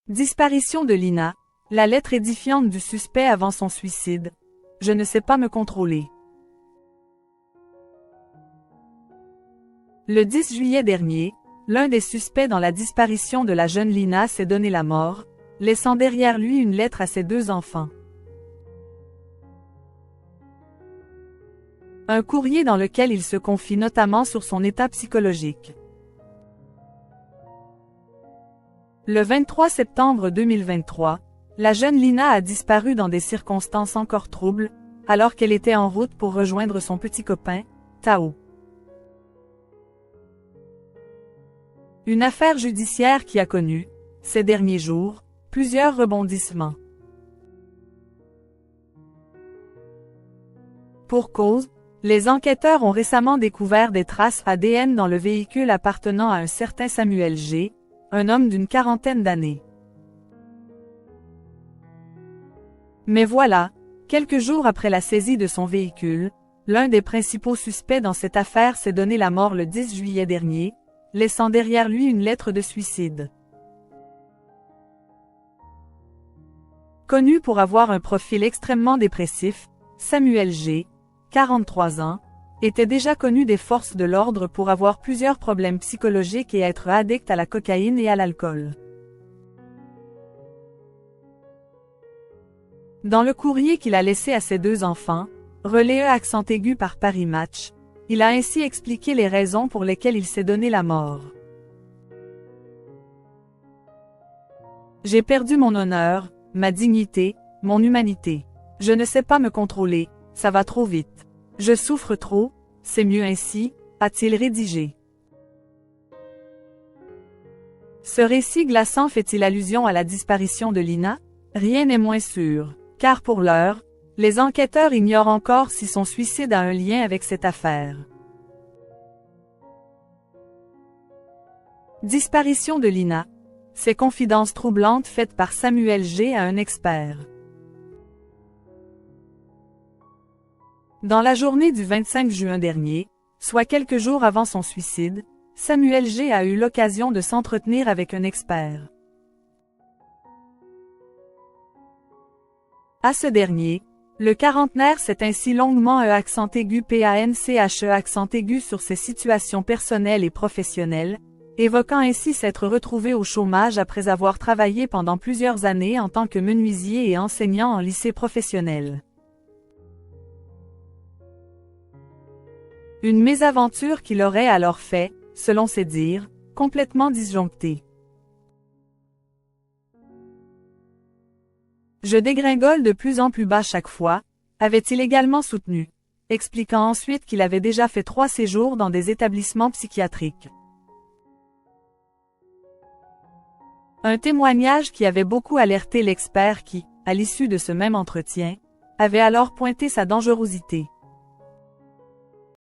Disparition de Lina. La lettre édifiante du suspect avant son suicide. Je ne sais pas me contrôler. Le 10 juillet dernier, l'un des suspects dans la disparition de la jeune Lina s'est donné la mort, laissant derrière lui une lettre à ses 2 enfants. Un courrier dans lequel il se confie notamment sur son état psychologique. Le 23 septembre 2023, la jeune Lina a disparu dans des circonstances encore troubles, alors qu'elle était en route pour rejoindre son petit copain, Tao. Une affaire judiciaire qui a connu, ces derniers jours, plusieurs rebondissements. Pour cause, les enquêteurs ont récemment découvert des traces ADN dans le véhicule appartenant à un certain Samuel G., un homme d'une 40aine d'années. Mais voilà, quelques jours après la saisie de son véhicule, l'un des principaux suspects dans cette affaire s'est donné la mort le 10 juillet dernier, laissant derrière lui une lettre de suicide. Connu pour avoir un profil extrêmement dépressif, Samuel G., 43 ans, était déjà connu des forces de l'ordre pour avoir plusieurs problèmes psychologiques et être addict à la cocaïne et à l'alcool. Dans le courrier qu'il a laissé à ses 2 enfants, relayé accent aigu par Paris Match, il a ainsi expliqué les raisons pour lesquelles il s'est donné la mort. J'ai perdu mon honneur, ma dignité, mon humanité. Je ne sais pas me contrôler, ça va trop vite. Je souffre trop, c'est mieux ainsi, a-t-il rédigé. Ce récit glaçant fait-il allusion à la disparition de Lina? Rien n'est moins sûr, car pour l'heure, les enquêteurs ignorent encore si son suicide a un lien avec cette affaire. Disparition de Lina. Ces confidences troublantes faites par Samuel G. à un expert. Dans la journée du 25 juin dernier, soit quelques jours avant son suicide, Samuel G. a eu l'occasion de s'entretenir avec un expert. À ce dernier, le quarantenaire s'est ainsi longuement accent aigu accent aigu sur ses situations personnelles et professionnelles, évoquant ainsi s'être retrouvé au chômage après avoir travaillé pendant plusieurs années en tant que menuisier et enseignant en lycée professionnel. Une mésaventure qu'il aurait alors fait, selon ses dires, complètement disjonctée. Je dégringole de plus en plus bas chaque fois, avait-il également soutenu, expliquant ensuite qu'il avait déjà fait 3 séjours dans des établissements psychiatriques. Un témoignage qui avait beaucoup alerté l'expert qui, à l'issue de ce même entretien, avait alors pointé sa dangerosité.